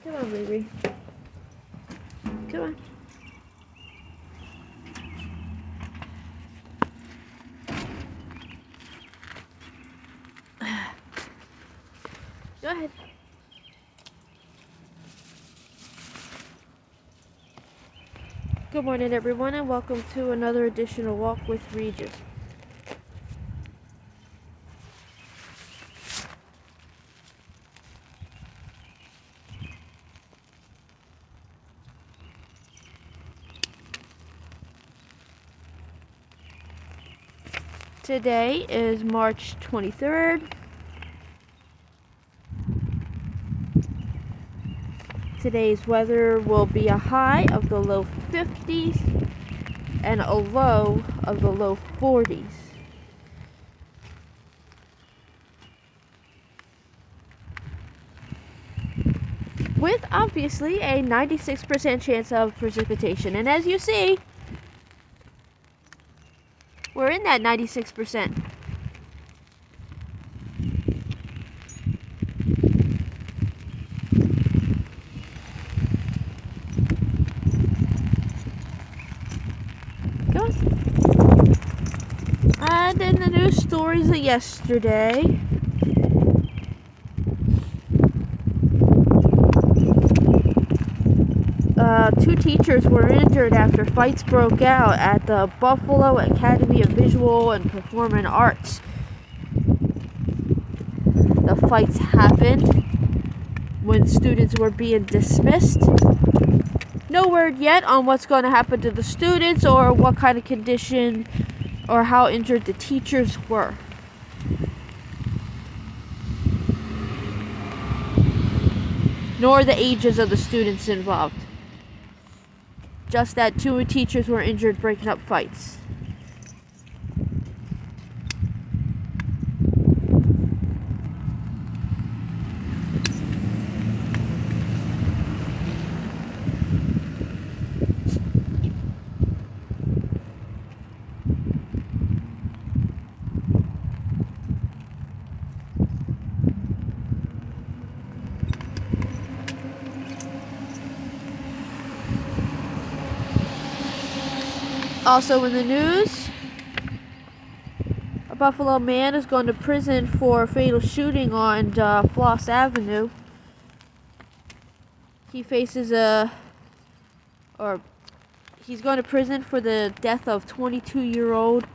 Come on, baby. Come on. Go ahead. Good morning, everyone, and welcome to another edition of Walk with Regis. Today is March 23rd. Today's weather will be a high of the low 50s and a low of the low 40s. With obviously a 96% chance of precipitation. And as you see, we're in that 96%. And in the news stories of yesterday, two teachers were injured after fights broke out at the Buffalo Academy of Visual and Performing Arts. The fights happened when students were being dismissed. No word yet on what's going to happen to the students or what kind of condition or how injured the teachers were. Nor the ages of the students involved. Just that two teachers were injured breaking up fights. Also in the news, a Buffalo man is going to prison for a fatal shooting on Floss Avenue. He faces he's going to prison for the death of 22-year-old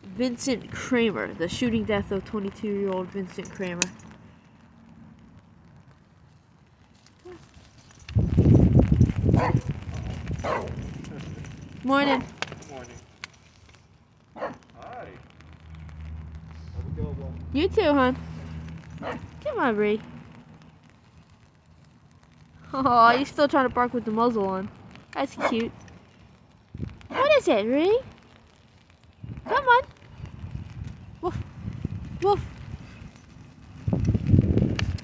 Vincent Kramer, the shooting death of 22-year-old Vincent Kramer. Morning. Good morning. Hi. How's it going? You too, hon. Come on, Bree. Oh, he's still trying to bark with the muzzle on. That's cute. What is it, Bree? Come on. Woof. Woof.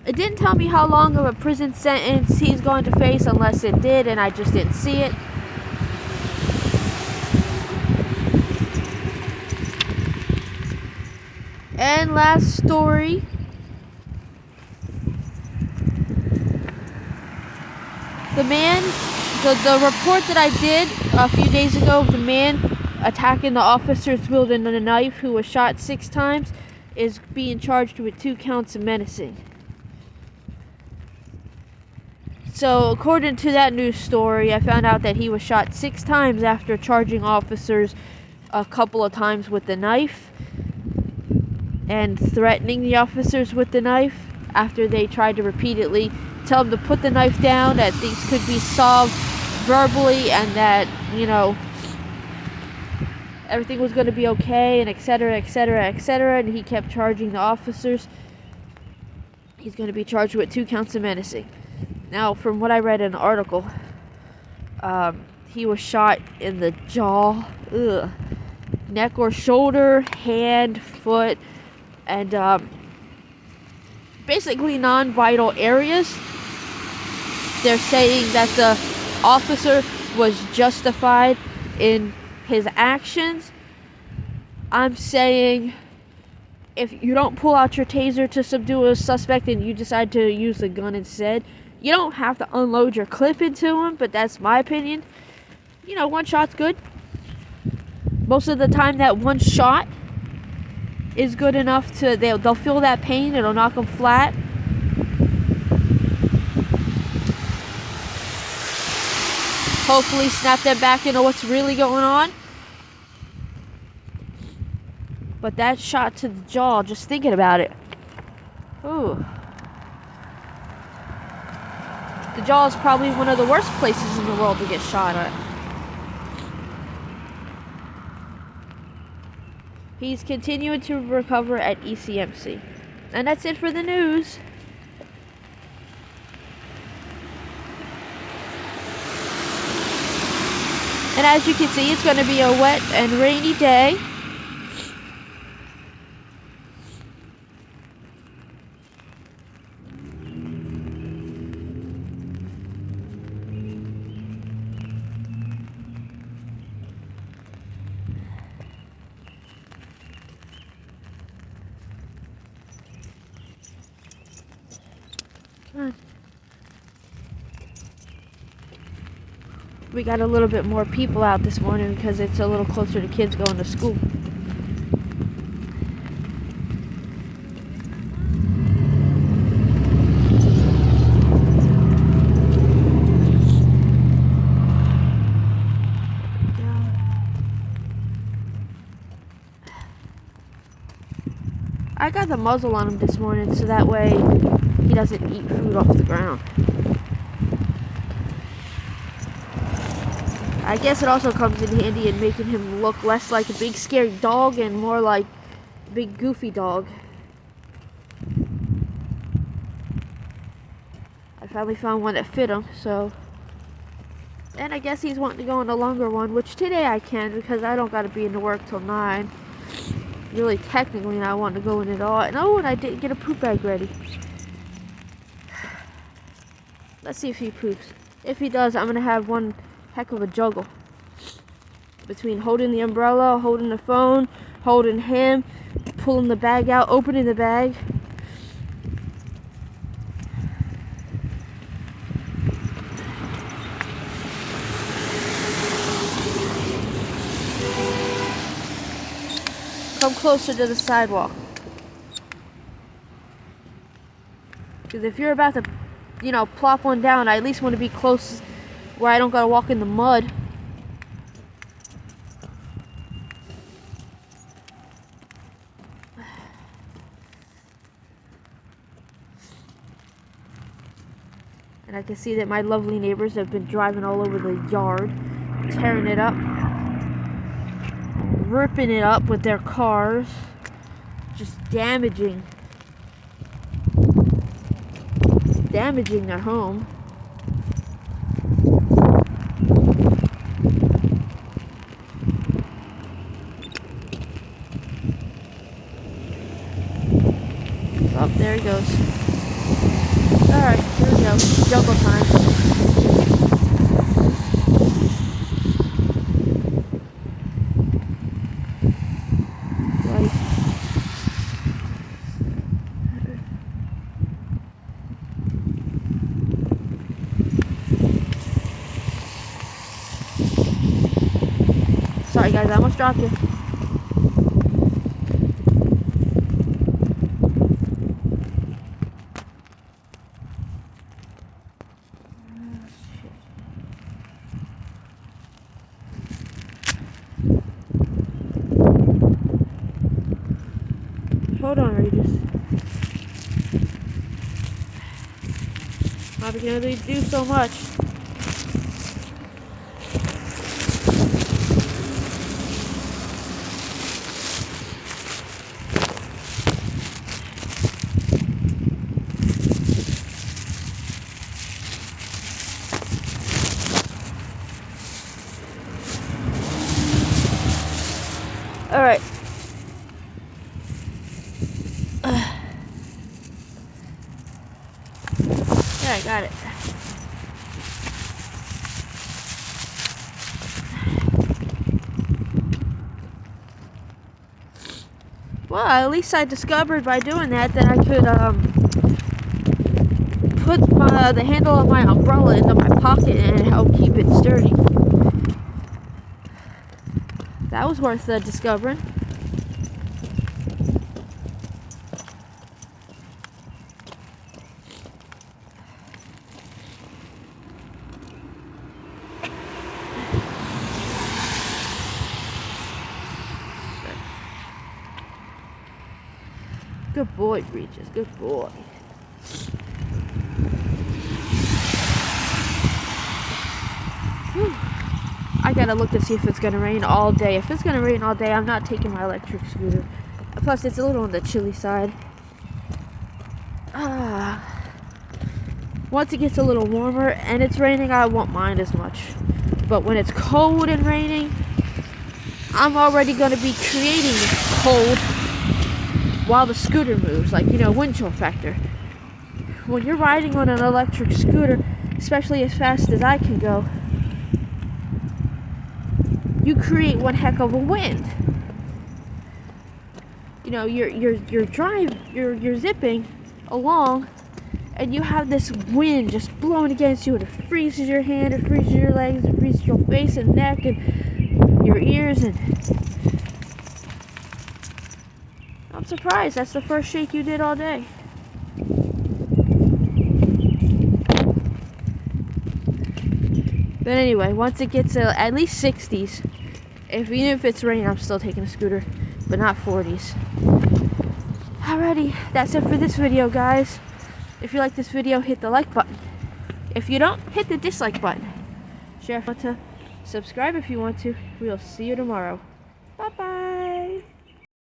It didn't tell me how long of a prison sentence he's going to face unless it did, and I just didn't see it. And last story. The man, the report that I did a few days ago of the man attacking the officers wielding a knife who was shot 6 times is being charged with 2 counts of menacing. So according to that news story, I found out that he was shot 6 times after charging officers a couple of times with the knife and threatening the officers with the knife after they tried to repeatedly tell him to put the knife down, that things could be solved verbally and that, you know, everything was going to be okay and etc, etc, etc, and he kept charging the officers. He's going to be charged with 2 counts of menacing. Now, from what I read in an article, he was shot in the jaw, neck or shoulder, hand, foot, and basically non-vital areas. They're saying that the officer was justified in his actions. I'm saying if you don't pull out your taser to subdue a suspect and you decide to use the gun instead, You don't have to unload your clip into him, but that's my opinion. You know, one shot's good. Most of the time, that one shot is good enough to, they'll feel that pain, it'll knock them flat. Hopefully snap them back into what's really going on. But that shot to the jaw, just thinking about it. Ooh. The jaw is probably one of the worst places in the world to get shot at. He's continuing to recover at ECMC. And that's it for the news. And as you can see, it's going to be a wet and rainy day. We got a little bit more people out this morning because it's a little closer to kids going to school. I got the muzzle on him this morning so that way he doesn't eat food off the ground. I guess it also comes in handy in making him look less like a big scary dog and more like a big goofy dog. I finally found one that fit him, so. And I guess he's wanting to go on a longer one, which today I can because I don't got to be into work till 9. Really, technically, I want to go in it all. And oh, and I didn't get a poop bag ready. Let's see if he poops. If he does, I'm going to have one heck of a juggle. Between holding the umbrella, holding the phone, holding him, pulling the bag out, opening the bag. Come closer to the sidewalk. Because if you're about to, you know, plop one down, I at least want to be close where I don't gotta walk in the mud. And I can see that my lovely neighbors have been driving all over the yard, tearing it up, ripping it up with their cars, just damaging their home. Oh, there he goes. Alright, here we go. Jungle time. Sorry guys, I almost dropped you. Hold on, Regis. I can only do so much. Alright. Yeah, I got it. Well, at least I discovered by doing that I could put the handle of my umbrella into my pocket and it helped keep it sturdy. That was worth discovering. Good boy, Breeches. Good boy. Whew. I gotta look to see if it's gonna rain all day. If it's gonna rain all day, I'm not taking my electric scooter. Plus, it's a little on the chilly side. Once it gets a little warmer and it's raining, I won't mind as much. But when it's cold and raining, I'm already gonna be creating cold while the scooter moves, like, you know, wind chill factor. When you're riding on an electric scooter, especially as fast as I can go, you create one heck of a wind. You know, you're zipping along, and you have this wind just blowing against you, and it freezes your hand, it freezes your legs, it freezes your face and neck and your ears, and I'm surprised that's the first shake you did all day. But anyway, once it gets at least 60s, even if it's raining, I'm still taking a scooter, but not 40s. Alrighty, that's it for this video, guys. If you like this video, hit the like button. If you don't, hit the dislike button. Share if you want to, subscribe if you want to. We'll see you tomorrow. Bye-bye.